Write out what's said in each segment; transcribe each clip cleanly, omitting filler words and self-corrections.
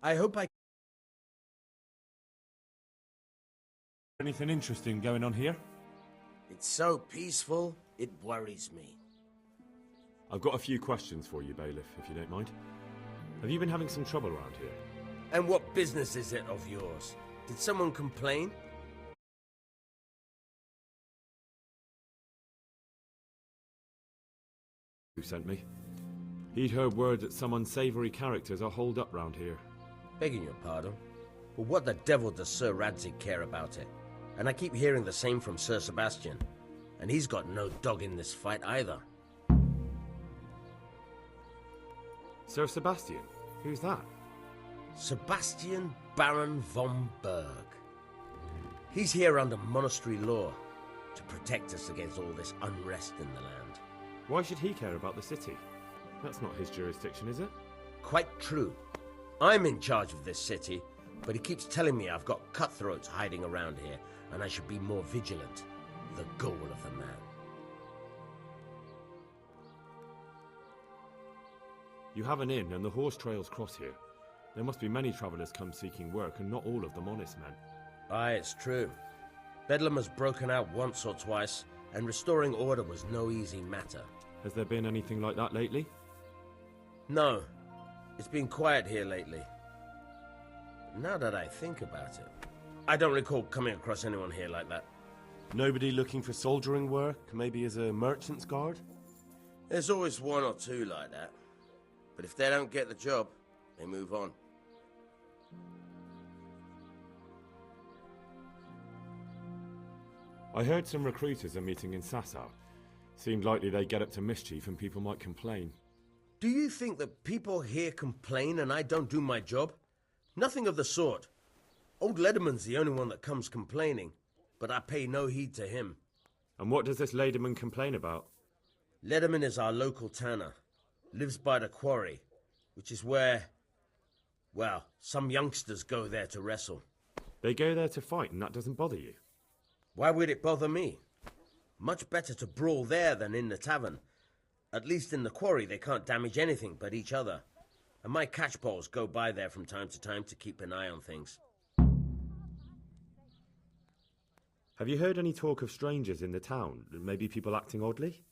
I hope I... Anything interesting going on here? It's so peaceful, it worries me. I've got a few questions for you, Bailiff, if you don't mind. Have you been having some trouble around here? And what business is it of yours? Did someone complain? Who sent me? He'd heard word that some unsavoury characters are holed up round here. Begging your pardon, but what the devil does Sir Radzig care about it? And I keep hearing the same from Sir Sebastian. And he's got no dog in this fight either. Sir Sebastian? Who's that? Sebastian Baron von Berg. He's here under monastery law to protect us against all this unrest in the land. Why should he care about the city? That's not his jurisdiction, is it? Quite true. I'm in charge of this city, but he keeps telling me I've got cutthroats hiding around here, and I should be more vigilant. The goal of the man. You have an inn, and the horse trails cross here. There must be many travellers come seeking work, and not all of them honest men. Aye, it's true. Bedlam has broken out once or twice, and restoring order was no easy matter. Has there been anything like that lately? No. It's been quiet here lately. Now that I think about it, I don't recall coming across anyone here like that. Nobody looking for soldiering work, maybe as a merchant's guard? There's always one or two like that. But if they don't get the job, they move on. I heard some recruiters are meeting in Sasau. Seemed likely they get up to mischief and people might complain. Do you think that people here complain and I don't do my job? Nothing of the sort. Old Lederman's the only one that comes complaining, but I pay no heed to him. And what does this Lederman complain about? Lederman is our local tanner. Lives by the quarry, which is where, well, some youngsters go there to wrestle. They go there to fight and that doesn't bother you? Why would it bother me? Much better to brawl there than in the tavern. At least in the quarry they can't damage anything but each other. And my catchpoles go by there from time to keep an eye on things. Have you heard any talk of strangers in the town? Maybe people acting oddly?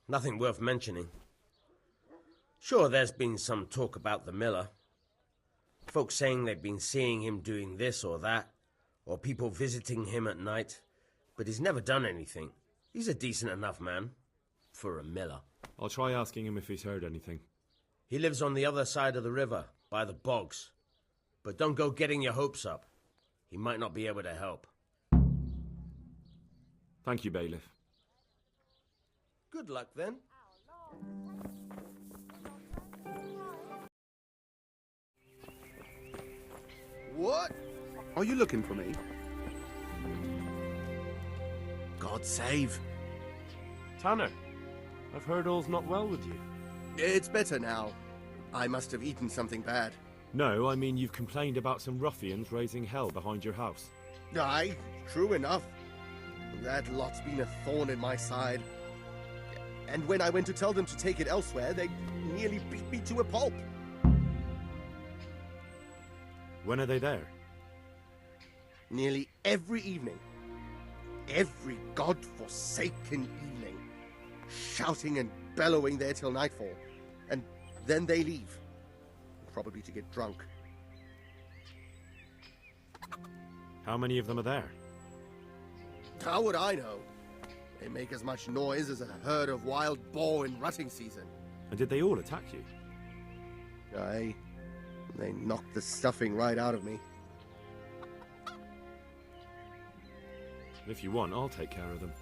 Nothing worth mentioning. Sure, there's been some talk about the miller. Folks saying they've been seeing him doing this or that, or people visiting him at night, but he's never done anything. He's a decent enough man, for a miller. I'll try asking him if he's heard anything. He lives on the other side of the river, by the bogs. But don't go getting your hopes up. He might not be able to help. Thank you, Bailiff. Good luck, then. What? Are you looking for me? God save. Tanner, I've heard all's not well with you. It's better now. I must have eaten something bad. No, I mean you've complained about some ruffians raising hell behind your house. Aye, true enough. That lot's been a thorn in my side. And when I went to tell them to take it elsewhere, they nearly beat me to a pulp. When are they there? Nearly every evening. Every god-forsaken evening. Shouting and bellowing there till nightfall. And then they leave. Probably to get drunk. How many of them are there? How would I know? They make as much noise as a herd of wild boar in rutting season. And did they all attack you? Aye. They knocked the stuffing right out of me. If you want, I'll take care of them.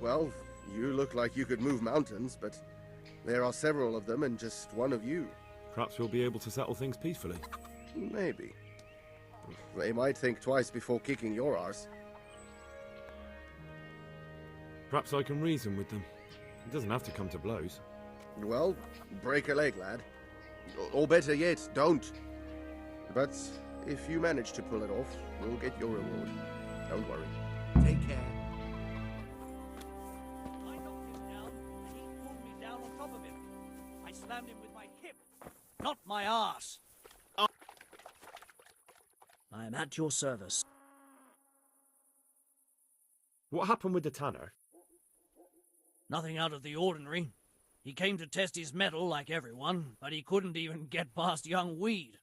Well, you look like you could move mountains, but there are several of them and just one of you. Perhaps we'll be able to settle things peacefully. Maybe. They might think twice before kicking your arse. Perhaps I can reason with them. It doesn't have to come to blows. Well, break a leg, lad. Or better yet, don't. But if you manage to pull it off, we'll get your reward. Don't worry. Take care. I knocked him down, and he pulled me down on top of him. I slammed him with my hip, not my ass. I'm at your service. What happened with the tanner? Nothing out of the ordinary. He came to test his mettle like everyone, but he couldn't even get past young Weed.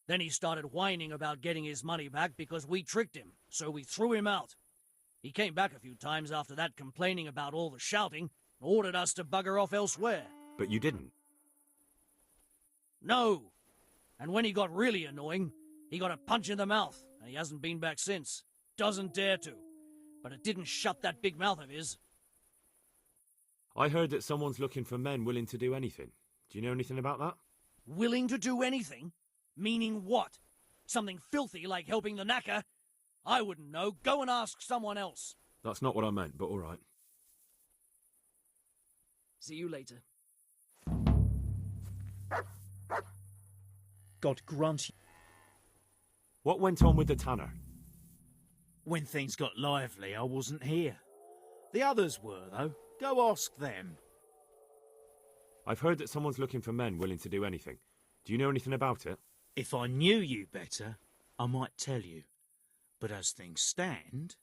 Then he started whining about getting his money back because we tricked him, so we threw him out. He came back a few times after that complaining about all the shouting and ordered us to bugger off elsewhere. But you didn't. No. And when he got really annoying, he got a punch in the mouth, and he hasn't been back since. Doesn't dare to. But it didn't shut that big mouth of his. I heard that someone's looking for men willing to do anything. Do you know anything about that? Willing to do anything? Meaning what? Something filthy like helping the knacker? I wouldn't know. Go and ask someone else. That's not what I meant, but all right. See you later. God grant you. What went on with the tanner? When things got lively, I wasn't here. The others were, though. Go ask them. I've heard that someone's looking for men willing to do anything. Do you know anything about it? If I knew you better, I might tell you. But as things stand...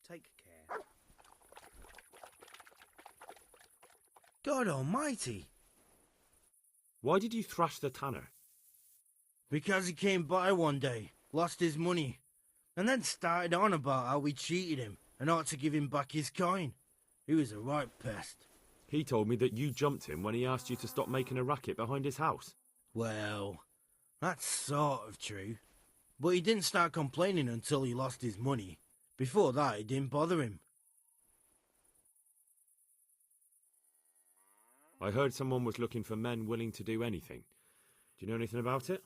Take care. God almighty! Why did you thrash the tanner? Because he came by one day, lost his money, and then started on about how we cheated him and ought to give him back his coin. He was a right pest. He told me that you jumped him when he asked you to stop making a racket behind his house. Well, that's sort of true. But he didn't start complaining until he lost his money. Before that, it didn't bother him. I heard someone was looking for men willing to do anything. Do you know anything about it?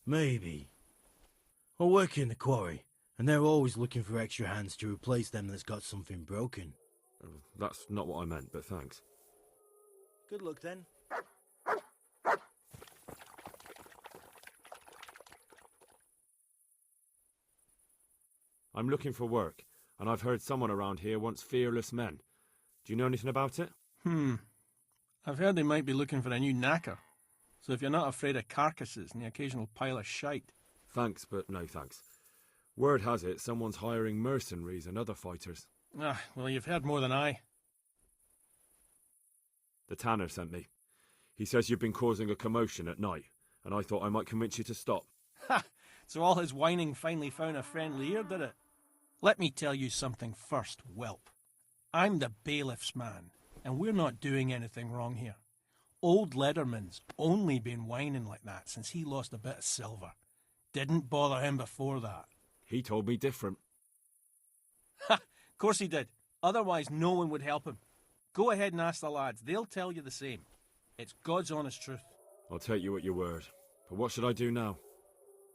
Maybe. I work in the quarry, and they're always looking for extra hands to replace them that's got something broken. That's not what I meant, but thanks. Good luck then. I'm looking for work, and I've heard someone around here wants fearless men. Do you know anything about it? I've heard they might be looking for a new knacker. So if you're not afraid of carcasses and the occasional pile of shite... Thanks, but no thanks. Word has it someone's hiring mercenaries and other fighters. Ah, well, you've heard more than I. The tanner sent me. He says you've been causing a commotion at night, and I thought I might convince you to stop. Ha! So all his whining finally found a friendly ear, did it? Let me tell you something first, whelp. I'm the bailiff's man, and we're not doing anything wrong here. Old Lederman's only been whining like that since he lost a bit of silver. Didn't bother him before that. He told me different. Ha! Of course he did. Otherwise no one would help him. Go ahead and ask the lads. They'll tell you the same. It's God's honest truth. I'll take you at your word. But what should I do now?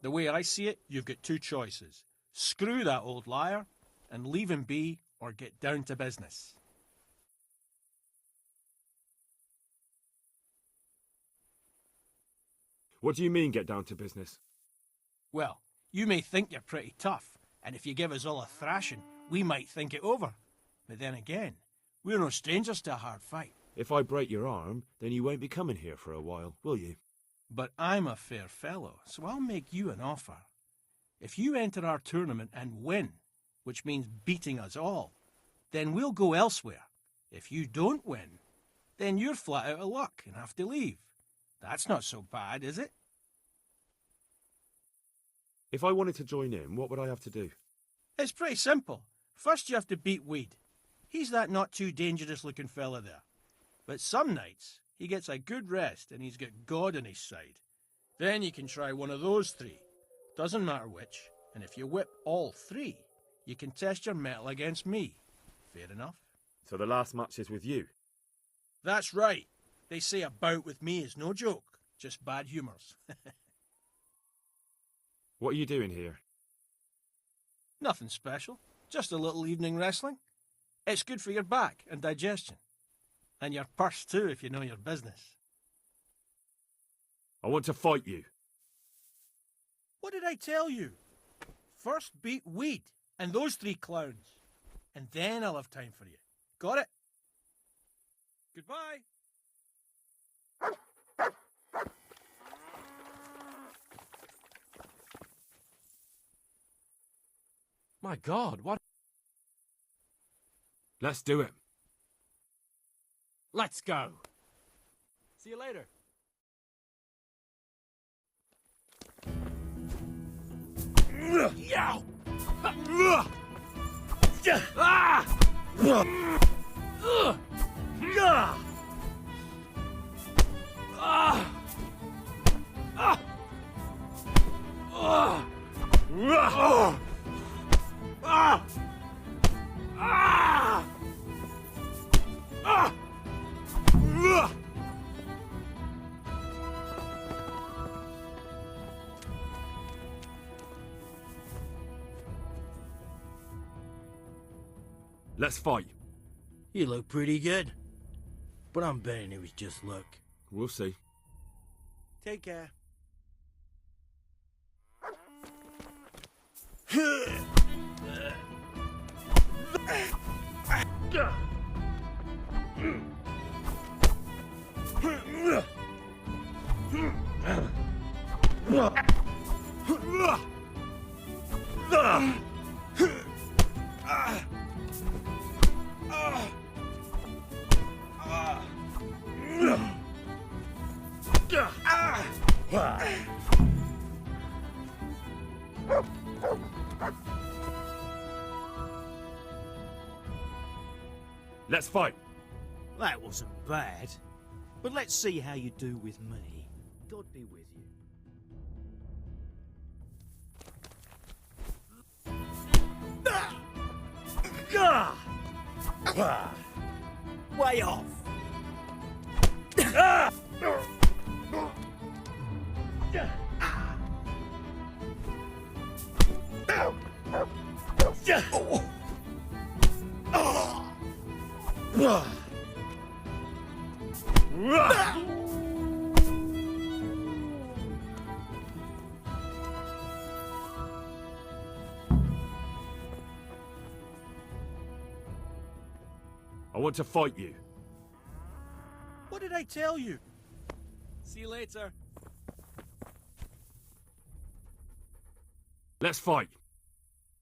The way I see it, you've got two choices. Screw that old liar and leave him be, or get down to business. What do you mean, get down to business? Well, you may think you're pretty tough, and if you give us all a thrashing, we might think it over. But then again, we're no strangers to a hard fight. If I break your arm, then you won't be coming here for a while, will you? But I'm a fair fellow, so I'll make you an offer. If you enter our tournament and win, which means beating us all, then we'll go elsewhere. If you don't win, then you're flat out of luck and have to leave. That's not so bad, is it? If I wanted to join in, what would I have to do? It's pretty simple. First you have to beat Weed. He's that not too dangerous looking fella there. But some nights, he gets a good rest and he's got God on his side. Then you can try one of those three. Doesn't matter which. And if you whip all three, you can test your mettle against me. Fair enough? So the last match is with you? That's right. They say a bout with me is no joke. Just bad humours. What are you doing here? Nothing special. Just a little evening wrestling. It's good for your back and digestion. And your purse too, if you know your business. I want to fight you. What did I tell you? First beat Weed and those three clowns. And then I'll have time for you. Got it? Goodbye. My God, what? Let's do it. Let's go. See you later. Yow! Let's fight. You look pretty good. But I'm betting it was just luck. We'll see. Take care. Let's fight. That wasn't bad. But let's see how you do with me. God be with you. Way off. I want to fight you. What did I tell you? See you later. Let's fight.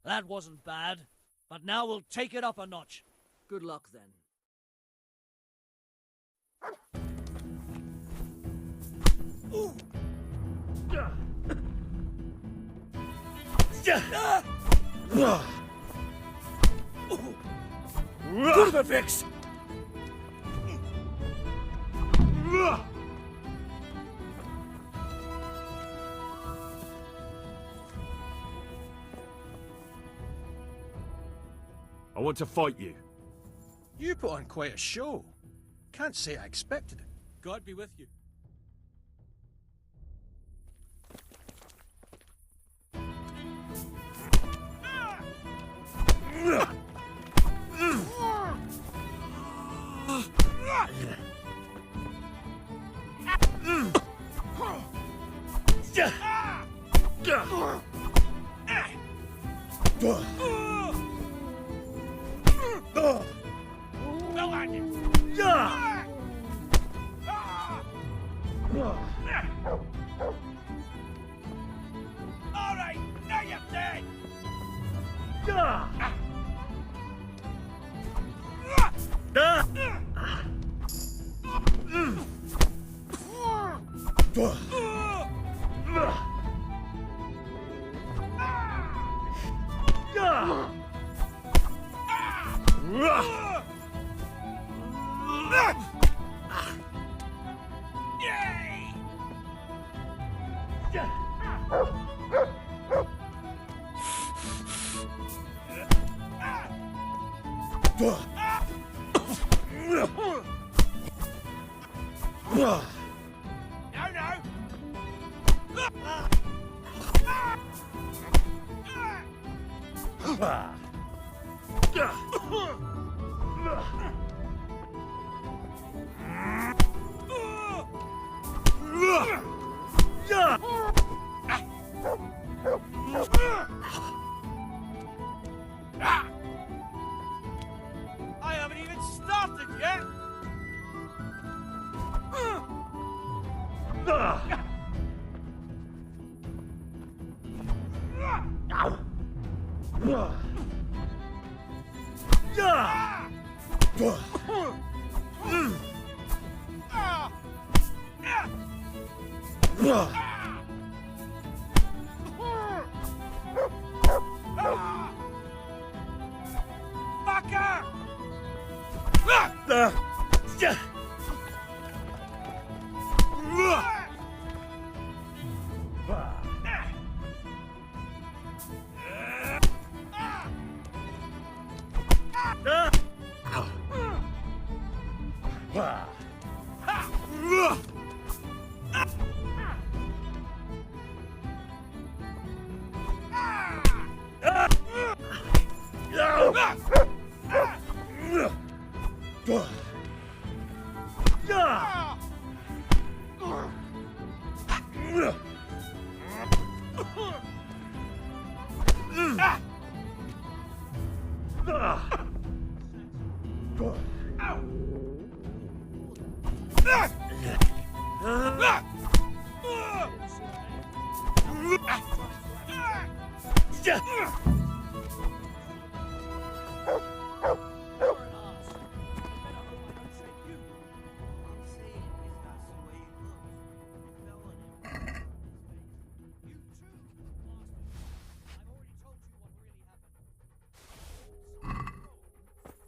That wasn't bad, but now we'll take it up a notch. Good luck then. Crucifix! I want to fight you. You put on quite a show. Can't say I expected it. God be with you. All right, now you're dead. I haven't even started yet.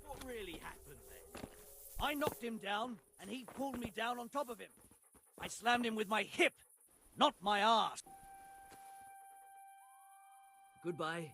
What really happened then? I knocked him down, and he pulled me down on top of him. I slammed him with my hip, not my ass. Goodbye.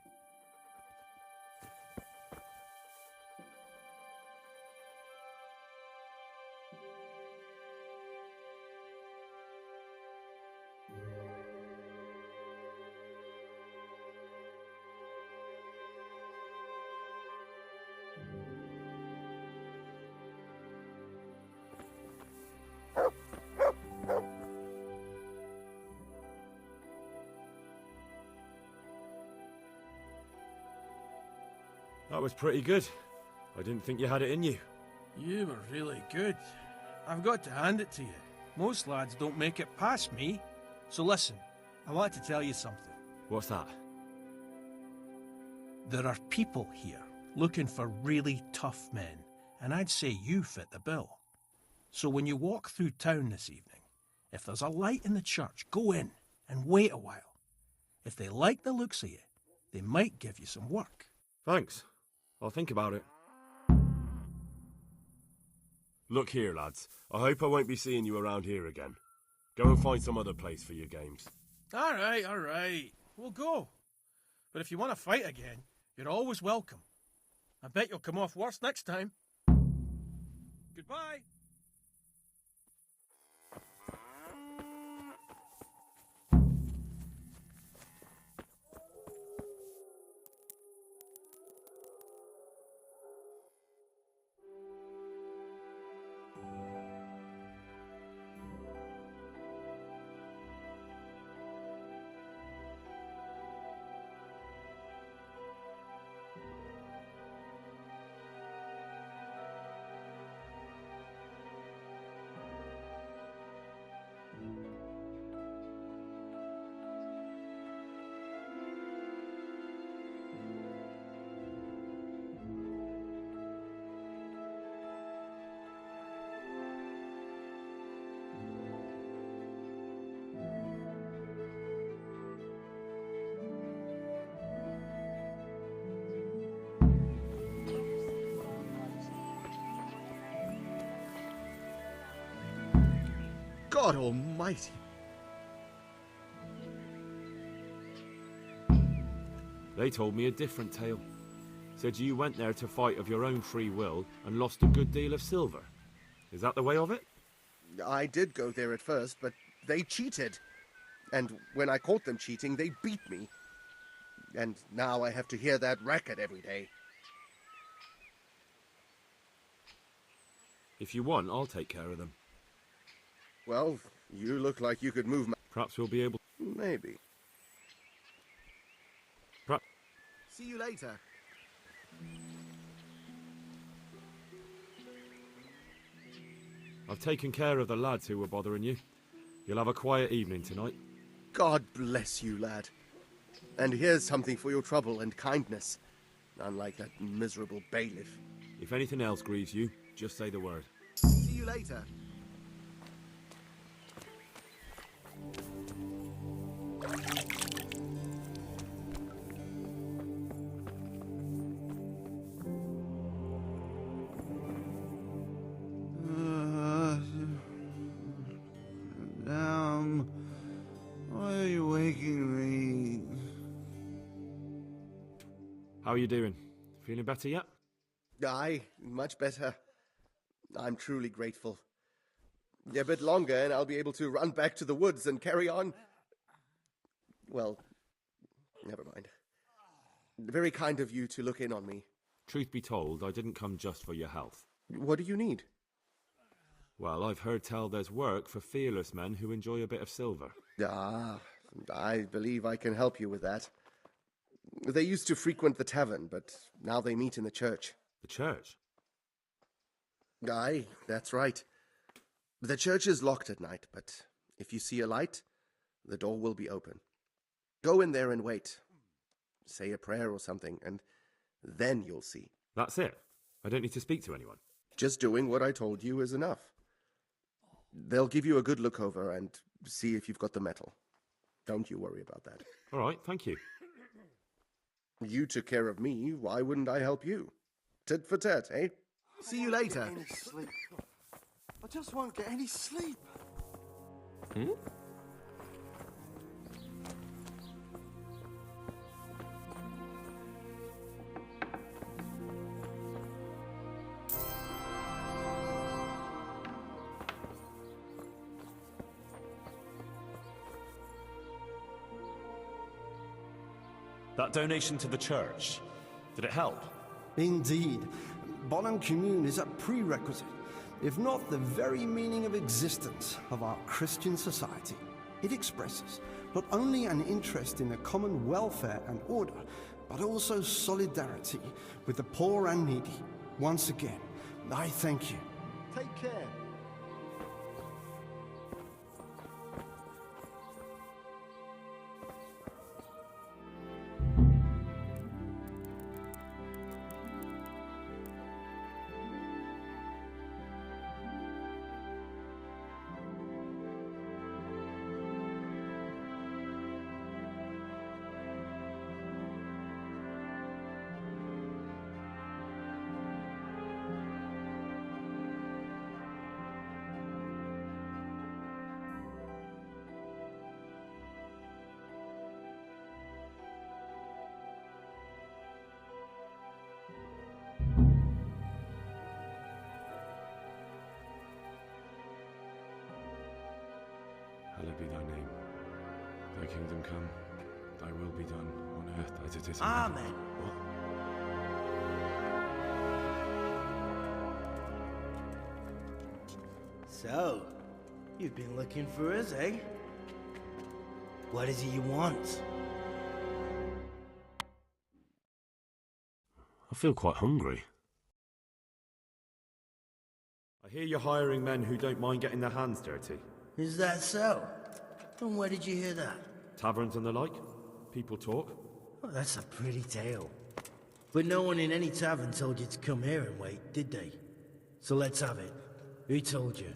That was pretty good. I didn't think you had it in you. You were really good. I've got to hand it to you. Most lads don't make it past me. So listen, I want to tell you something. What's that? There are people here looking for really tough men, and I'd say you fit the bill. So when you walk through town this evening, if there's a light in the church, go in and wait a while. If they like the looks of you, they might give you some work. Thanks. I'll think about it. Look here, lads. I hope I won't be seeing you around here again. Go and find some other place for your games. All right. We'll go. But if you want to fight again, you're always welcome. I bet you'll come off worse next time. Goodbye. God almighty! They told me a different tale. Said you went there to fight of your own free will and lost a good deal of silver. Is that the way of it? I did go there at first, but they cheated. And when I caught them cheating, they beat me. And now I have to hear that racket every day. If you want, I'll take care of them. Well, you look like you could move my... Perhaps we'll be able... Maybe. Perhaps... See you later. I've taken care of the lads who were bothering you. You'll have a quiet evening tonight. God bless you, lad. And here's something for your trouble and kindness. Unlike that miserable bailiff. If anything else grieves you, just say the word. See you later. Why are you waking me? How are you doing? Feeling better yet? Aye, much better. I'm truly grateful. A bit longer and I'll be able to run back to the woods and carry on. Well, never mind. Very kind of you to look in on me. Truth be told, I didn't come just for your health. What do you need? Well, I've heard tell there's work for fearless men who enjoy a bit of silver. Ah, I believe I can help you with that. They used to frequent the tavern, but now they meet in the church. The church? Aye, that's right. The church is locked at night, but if you see a light, the door will be open. Go in there and wait. Say a prayer or something, and then you'll see. That's it? I don't need to speak to anyone? Just doing what I told you is enough. They'll give you a good look over and see if you've got the metal. Don't you worry about that. All right, thank you. You took care of me, why wouldn't I help you? Tit for tat, eh? See you later. Any sleep. I just won't get any sleep. That donation to the church, did it help? Indeed. Bonum commune is a prerequisite, if not the very meaning of existence of our Christian society. It expresses not only an interest in the common welfare and order, but also solidarity with the poor and needy. Once again, I thank you. Take care. Hallowed be thy name. Thy kingdom come, thy will be done, on earth as it is in Amen. heaven. What? So, you've been looking for us, eh? What is it you want? I feel quite hungry. I hear you're hiring men who don't mind getting their hands dirty. Is that so? And where did you hear that? Taverns and the like? People talk? Well, that's a pretty tale. But no one in any tavern told you to come here and wait, did they? So let's have it. Who told you?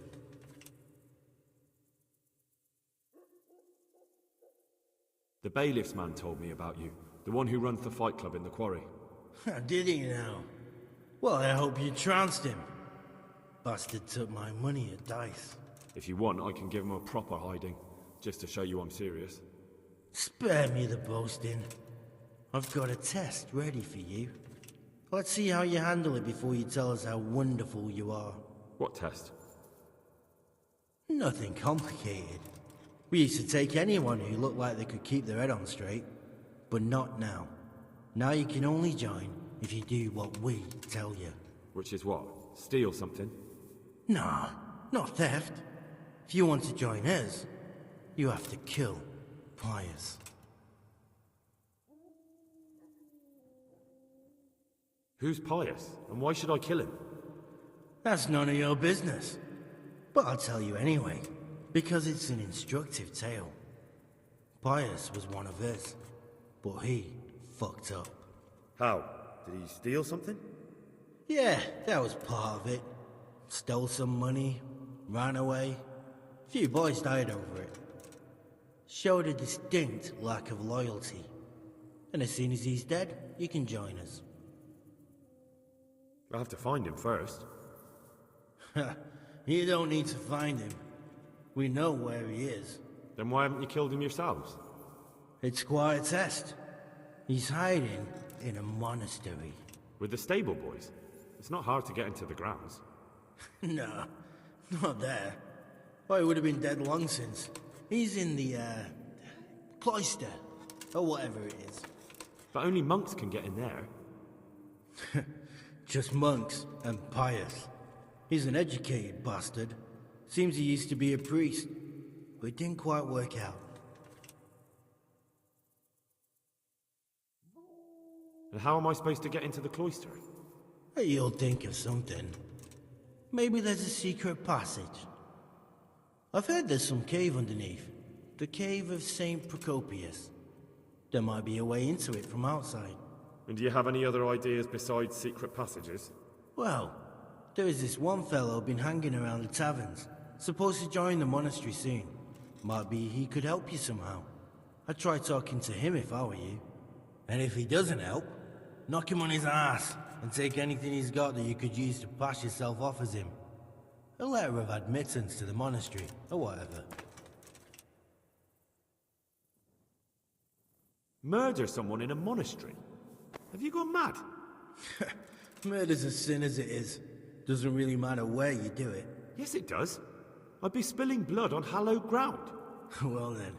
The bailiff's man told me about you. The one who runs the fight club in the quarry. Did he now? Well, I hope you trounced him. Bastard took my money at dice. If you want, I can give him a proper hiding, just to show you I'm serious. Spare me the boasting. I've got a test ready for you. Let's see how you handle it before you tell us how wonderful you are. What test? Nothing complicated. We used to take anyone who looked like they could keep their head on straight. But not now. Now you can only join if you do what we tell you. Which is what? Steal something? Nah, not theft. If you want to join us, you have to kill Pius. Who's Pius? And why should I kill him? That's none of your business. But I'll tell you anyway, because it's an instructive tale. Pius was one of us. but he fucked up. How? Did he steal something? Yeah, that was part of it. Stole some money, ran away. A few boys died over it. Showed a distinct lack of loyalty. And as soon as he's dead, you can join us. I'll have to find him first. You don't need to find him. We know where he is. Then why haven't you killed him yourselves? It's quite a test. He's hiding in a monastery. With the stable boys? It's not hard to get into the grounds. No, not there. Oh, he would have been dead long since. He's in the, cloister, or whatever it is. But only monks can get in there. Just monks and pious. He's an educated bastard. Seems he used to be a priest, but it didn't quite work out. And how am I supposed to get into the cloister? You'll think of something. Maybe there's a secret passage. I've heard there's some cave underneath. The cave of St. Procopius. There might be a way into it from outside. And do you have any other ideas besides secret passages? Well, there is this one fellow been hanging around the taverns. Supposed to join the monastery soon. Might be he could help you somehow. I'd try talking to him if I were you. And if he doesn't help, knock him on his ass and take anything he's got that you could use to pass yourself off as him. A letter of admittance to the monastery, or whatever. Murder someone in a monastery? Have you gone mad? Murder's a sin as it is. Doesn't really matter where you do it. Yes, it does. I'd be spilling blood on hallowed ground. Well then,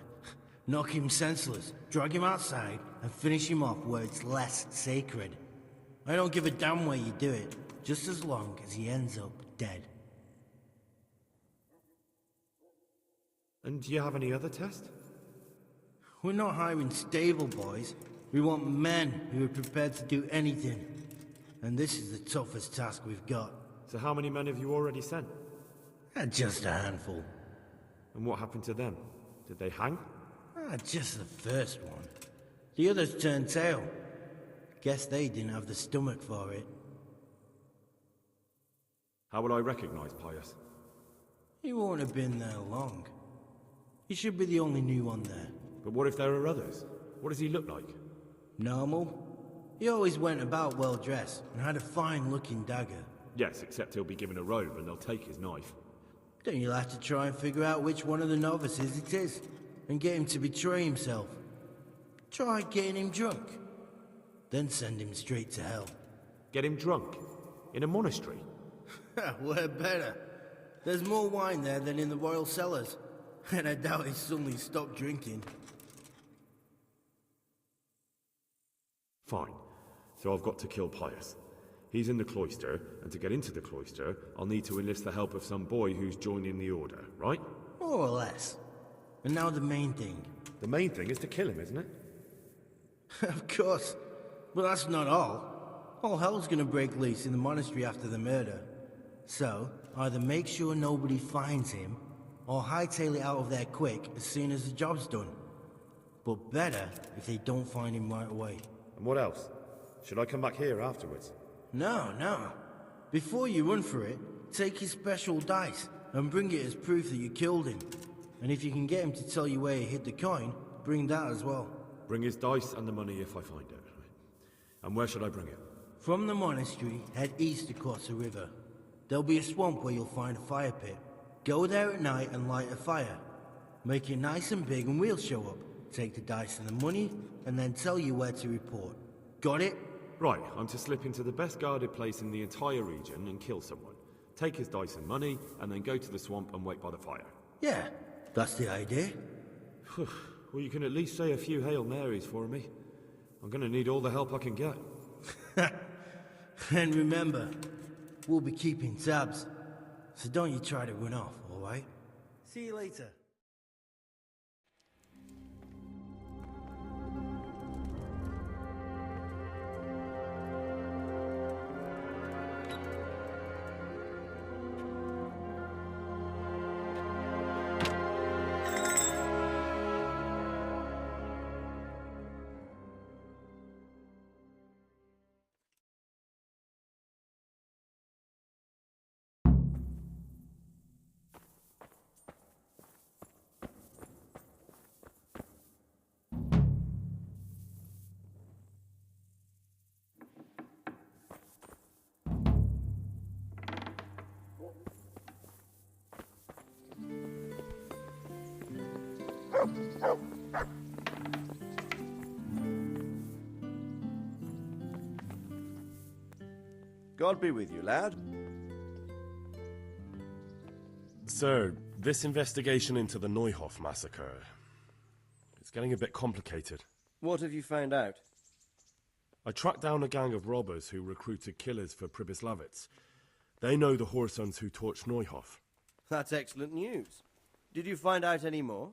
knock him senseless, drag him outside, and finish him off where it's less sacred. I don't give a damn where you do it, just as long as he ends up dead. And do you have any other test? We're not hiring stable boys. We want men who are prepared to do anything. And this is the toughest task we've got. So how many men have you already sent? Just a handful. And what happened to them? Did they hang? Just the first one. The others turned tail. Guess they didn't have the stomach for it. How will I recognize Pius? He won't have been there long. He should be the only new one there. But what if there are others? What does he look like? Normal. He always went about well dressed and had a fine looking dagger. Yes, except he'll be given a robe and they'll take his knife. Then you'll have to try and figure out which one of the novices it is, and get him to betray himself. Try getting him drunk. Then send him straight to hell. Get him drunk? In a monastery? Where better? There's more wine there than in the royal cellars. And I doubt he suddenly stopped drinking. Fine. So I've got to kill Pius. He's in the cloister, and to get into the cloister, I'll need to enlist the help of some boy who's joining the order, right? More or less. And now the main thing. The main thing is to kill him, isn't it? Of course. But that's not all. All hell's gonna break loose in the monastery after the murder. So, either make sure nobody finds him, or hightail it out of there quick as soon as the job's done. But better if they don't find him right away. And what else? Should I come back here afterwards? No. Before you run for it, take his special dice and bring it as proof that you killed him. And if you can get him to tell you where he hid the coin, bring that as well. Bring his dice and the money if I find it. And where should I bring it? From the monastery, head east across the river. There'll be a swamp where you'll find a fire pit. Go there at night and light a fire. Make it nice and big and we'll show up. Take the dice and the money, and then tell you where to report. Got it? Right, I'm to slip into the best guarded place in the entire region and kill someone. Take his dice and money, and then go to the swamp and wait by the fire. Yeah, that's the idea. Well, you can at least say a few Hail Marys for me. I'm gonna need all the help I can get. And remember, we'll be keeping tabs. So don't you try to run off, alright? See you later. God be with you, lad. Sir, this investigation into the Neuhof massacre, it's getting a bit complicated. What have you found out? I tracked down a gang of robbers who recruited killers for Pribyslavitz. They know the Horsons who torched Neuhof. That's excellent news. Did you find out any more?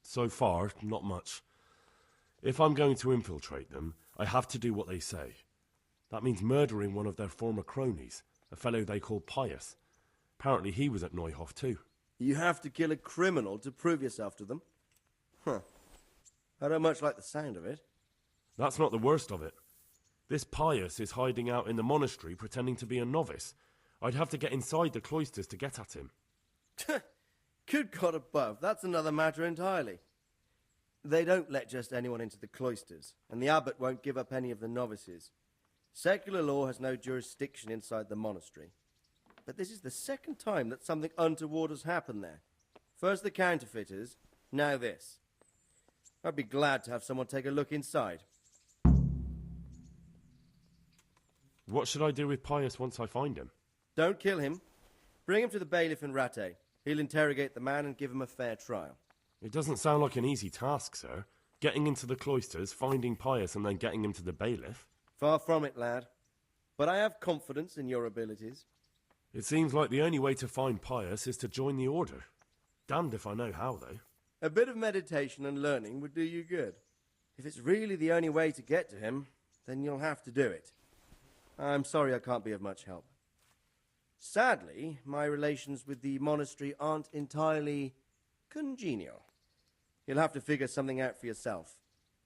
So far, not much. If I'm going to infiltrate them, I have to do what they say. That means murdering one of their former cronies, a fellow they call Pius. Apparently he was at Neuhof too. You have to kill a criminal to prove yourself to them? Huh. I don't much like the sound of it. That's not the worst of it. This Pius is hiding out in the monastery pretending to be a novice. I'd have to get inside the cloisters to get at him. Good God above, that's another matter entirely. They don't let just anyone into the cloisters, and the abbot won't give up any of the novices. Secular law has no jurisdiction inside the monastery. But this is the second time that something untoward has happened there. First the counterfeiters, now this. I'd be glad to have someone take a look inside. What should I do with Pius once I find him? Don't kill him. Bring him to the bailiff in Rattay. He'll interrogate the man and give him a fair trial. It doesn't sound like an easy task, sir. Getting into the cloisters, finding Pius, and then getting him to the bailiff. Far from it, lad. But I have confidence in your abilities. It seems like the only way to find Pius is to join the order. Damned if I know how, though. A bit of meditation and learning would do you good. If it's really the only way to get to him, then you'll have to do it. I'm sorry I can't be of much help. Sadly, my relations with the monastery aren't entirely congenial. You'll have to figure something out for yourself.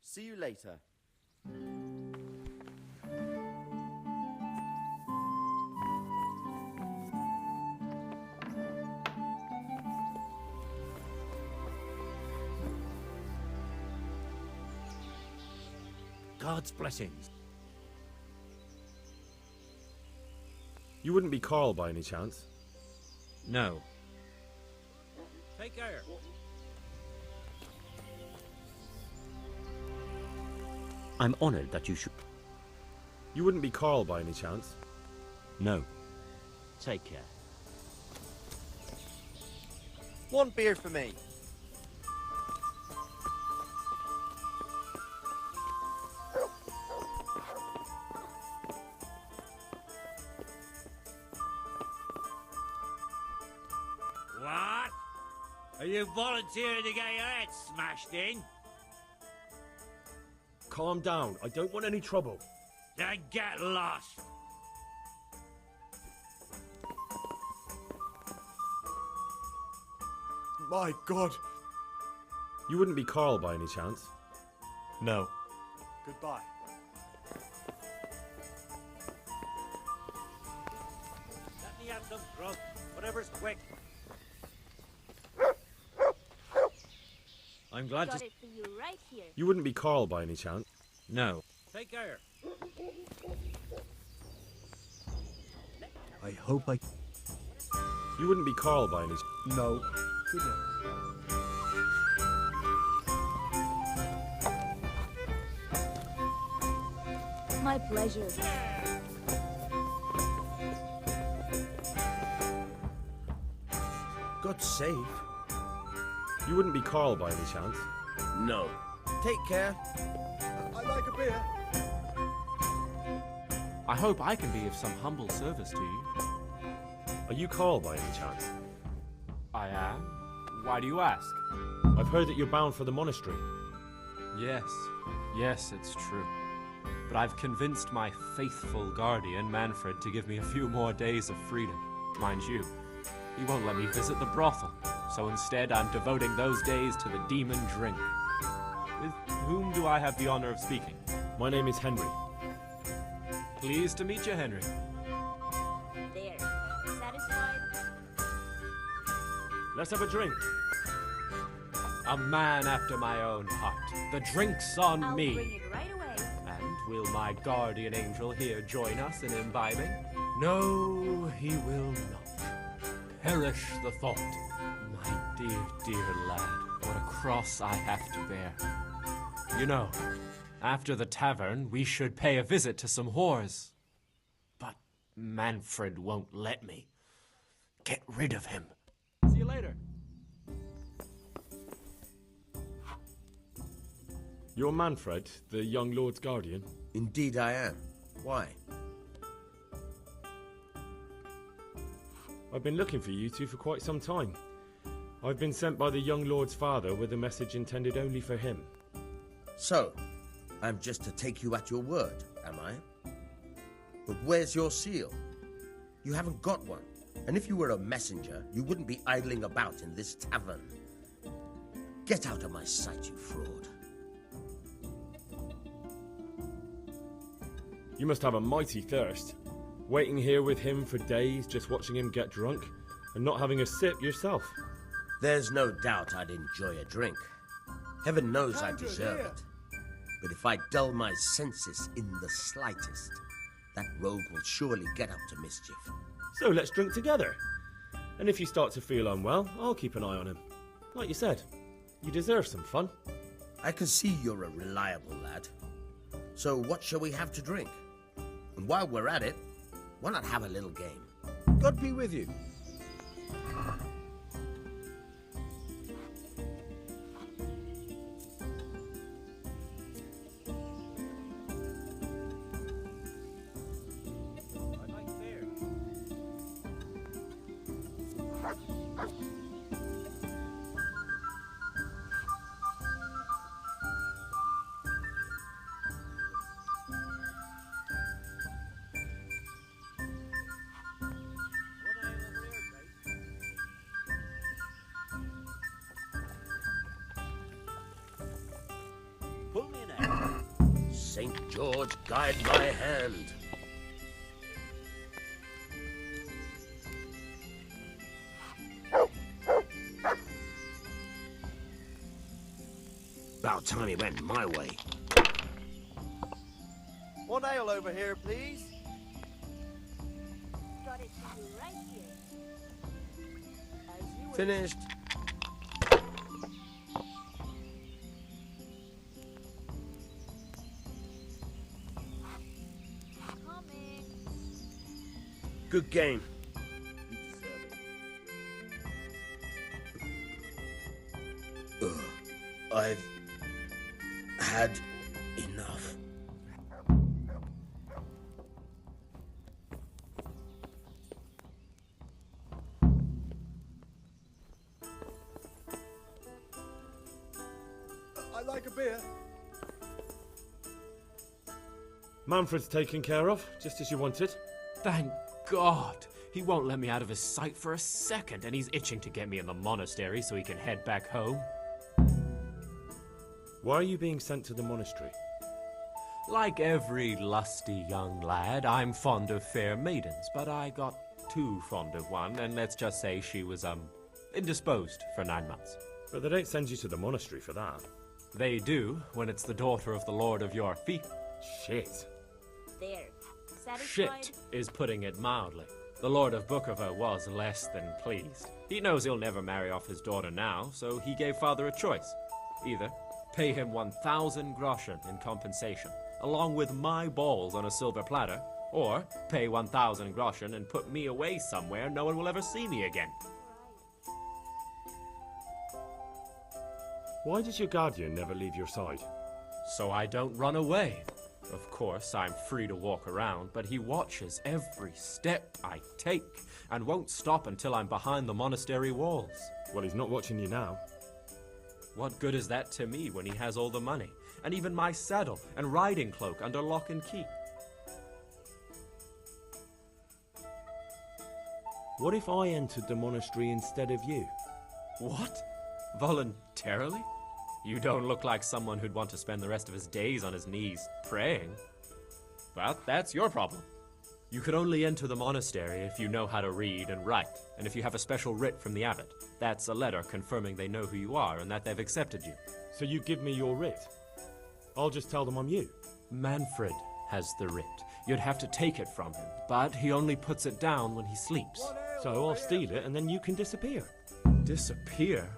See you later. God's blessings. You wouldn't be Carl by any chance? No. Take care. I'm honored that you should... You wouldn't be Carl by any chance? No. Take care. One beer for me. What? Are you volunteering to get your head smashed in? Calm down. I don't want any trouble. Then get lost. My God. You wouldn't be Carl by any chance? No. Goodbye. Let me have some grub. Whatever's quick. I'm glad Got to... it for you right here. You wouldn't be Carl by any chance? No. Take care. I hope I... You wouldn't be Carl by any... No. My pleasure. God save. You wouldn't be Carl by any chance? No. Take care. I'd like a beer. I hope I can be of some humble service to you. Are you Carl by any chance? I am. Why do you ask? I've heard that you're bound for the monastery. Yes, it's true. But I've convinced my faithful guardian, Manfred, to give me a few more days of freedom. Mind you, he won't let me visit the brothel, so instead I'm devoting those days to the demon drink. With whom do I have the honor of speaking? My name is Henry. Pleased to meet you, Henry. There. Satisfied? Let's have a drink. A man after my own heart. The drink's on I'll me. bring it right away. And will my guardian angel here join us in imbibing? No, he will not. Perish the thought, my dear, dear lad. What a cross I have to bear. You know, after the tavern, we should pay a visit to some whores. But Manfred won't let me. Get rid of him. See you later. You're Manfred, the young lord's guardian? Indeed I am. Why? I've been looking for you two for quite some time. I've been sent by the young lord's father with a message intended only for him. So, I'm just to take you at your word, am I? But where's your seal? You haven't got one. And if you were a messenger, you wouldn't be idling about in this tavern. Get out of my sight, you fraud. You must have a mighty thirst. Waiting here with him for days, just watching him get drunk, and not having a sip yourself. There's no doubt I'd enjoy a drink. Heaven knows I deserve it. But if I dull my senses in the slightest, that rogue will surely get up to mischief. So let's drink together. And if you start to feel unwell, I'll keep an eye on him. Like you said, you deserve some fun. I can see you're a reliable lad. So what shall we have to drink? And while we're at it, why not have a little game? God be with you. St. George, guide my hand. About time he went my way. One ale over here, please. Got it for you right here. As you Finished. Good game. I've had enough. I like a beer. Manfred's taken care of, just as you wanted. Thank God! He won't let me out of his sight for a second, and he's itching to get me in the monastery so he can head back home. Why are you being sent to the monastery? Like every lusty young lad, I'm fond of fair maidens, but I got too fond of one, and let's just say she was, indisposed for 9 months. But they don't send you to the monastery for that. They do, when it's the daughter of the Lord of your feet. Shit. There. Satisfied? Shit is putting it mildly. The Lord of Bookerver was less than pleased. He knows he'll never marry off his daughter now, so he gave father a choice. Either pay him 1,000 groschen in compensation, along with my balls on a silver platter, or pay 1,000 groschen and put me away somewhere no one will ever see me again. Why does your guardian never leave your side? So I don't run away. Of course, I'm free to walk around, but he watches every step I take and won't stop until I'm behind the monastery walls. Well, he's not watching you now. What good is that to me when he has all the money, and even my saddle and riding cloak under lock and key? What if I entered the monastery instead of you? What? Voluntarily? You don't look like someone who'd want to spend the rest of his days on his knees praying. But that's your problem. You could only enter the monastery if you know how to read and write, and if you have a special writ from the abbot. That's a letter confirming they know who you are and that they've accepted you. So you give me your writ? I'll just tell them I'm you. Manfred has the writ. You'd have to take it from him, but he only puts it down when he sleeps. So I'll steal it and then you can disappear. Disappear?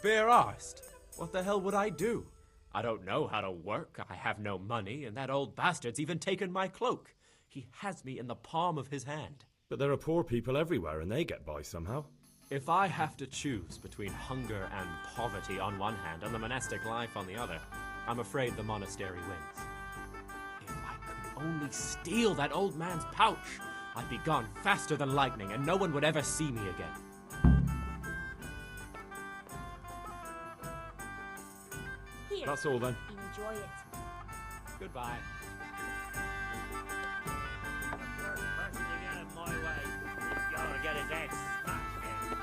Fear asked. What the hell would I do? I don't know how to work, I have no money, and that old bastard's even taken my cloak. He has me in the palm of his hand. But there are poor people everywhere, and they get by somehow. If I have to choose between hunger and poverty on one hand and the monastic life on the other, I'm afraid the monastery wins. If I could only steal that old man's pouch, I'd be gone faster than lightning, and no one would ever see me again. Here. That's all then. Enjoy it. Goodbye. The first person to get in my way is gonna get his head smashed in.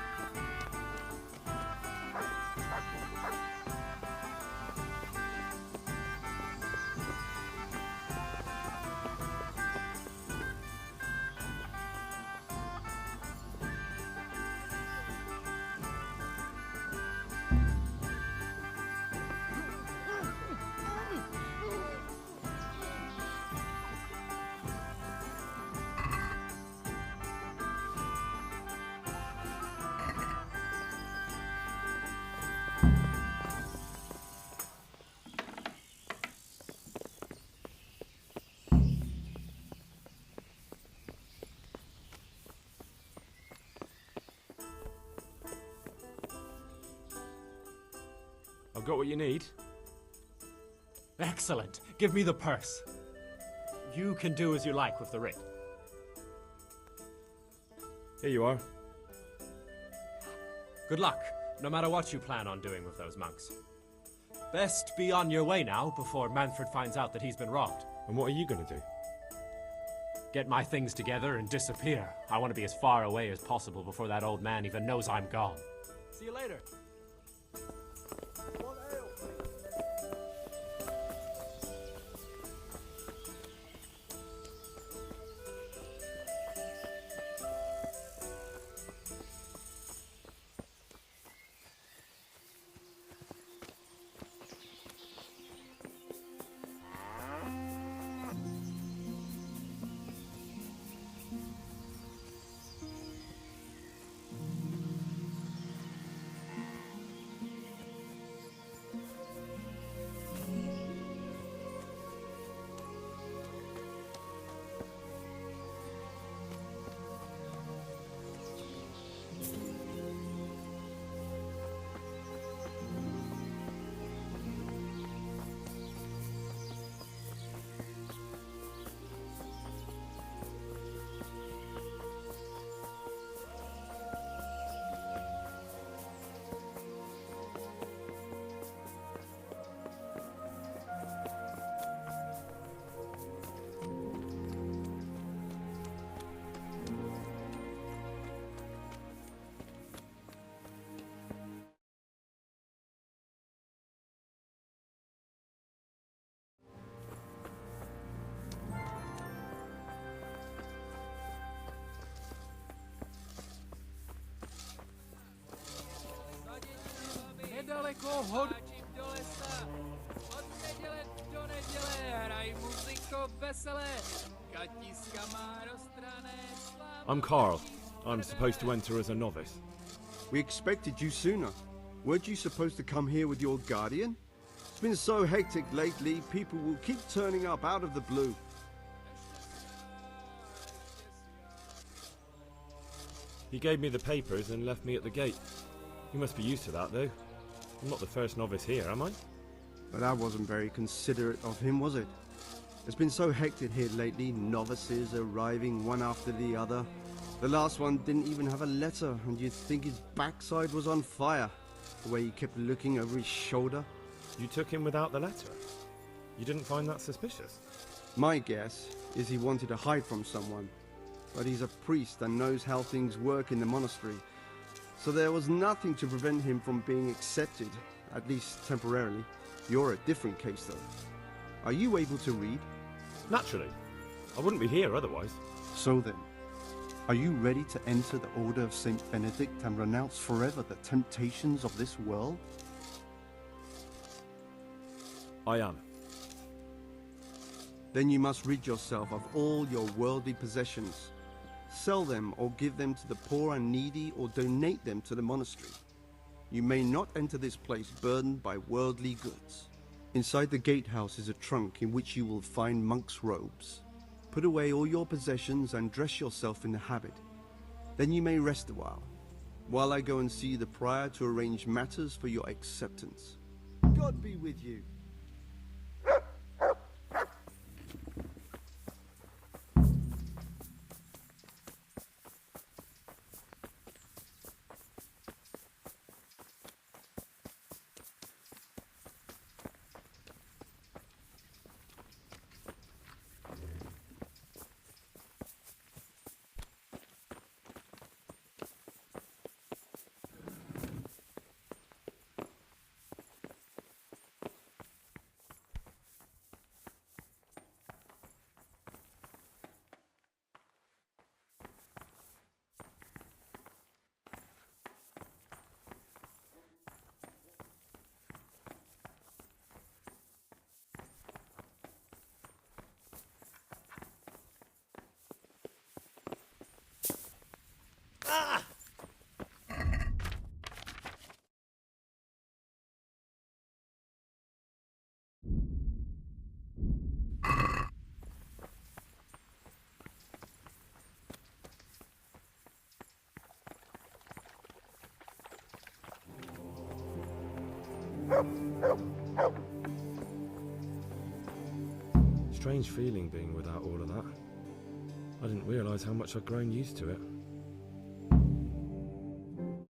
I've got what you need. Excellent. Give me the purse. You can do as you like with the writ. Here you are. Good luck, no matter what you plan on doing with those monks. Best be on your way now before Manfred finds out that he's been robbed. And what are you going to do? Get my things together and disappear. I want to be as far away as possible before that old man even knows I'm gone. See you later. Nedaleko hodím do lesa. Od neděle do neděle hraj muziko veselé. Katiska má roztrané slámy. I'm Carl. I'm supposed to enter as a novice. We expected you sooner. Weren't you supposed to come here with your guardian? It's been so hectic lately, people will keep turning up out of the blue. He gave me the papers and left me at the gate. You must be used to that, though. I'm not the first novice here, am I? But that wasn't very considerate of him, was it? It's been so hectic here lately, novices arriving one after the other. The last one didn't even have a letter, and you'd think his backside was on fire, the way he kept looking over his shoulder. You took him without the letter? You didn't find that suspicious? My guess is he wanted to hide from someone, but he's a priest and knows how things work in the monastery. So there was nothing to prevent him from being accepted, at least temporarily. You're a different case, though. Are you able to read? Naturally. I wouldn't be here otherwise. So then, are you ready to enter the Order of Saint Benedict and renounce forever the temptations of this world? I am. Then you must rid yourself of all your worldly possessions. Sell them or give them to the poor and needy or donate them to the monastery. You may not enter this place burdened by worldly goods. Inside the gatehouse is a trunk in which you will find monk's robes. Put away all your possessions and dress yourself in the habit. Then you may rest a while I go and see the prior to arrange matters for your acceptance. God be with you. Strange feeling being without all of that. I didn't realise how much I'd grown used to it.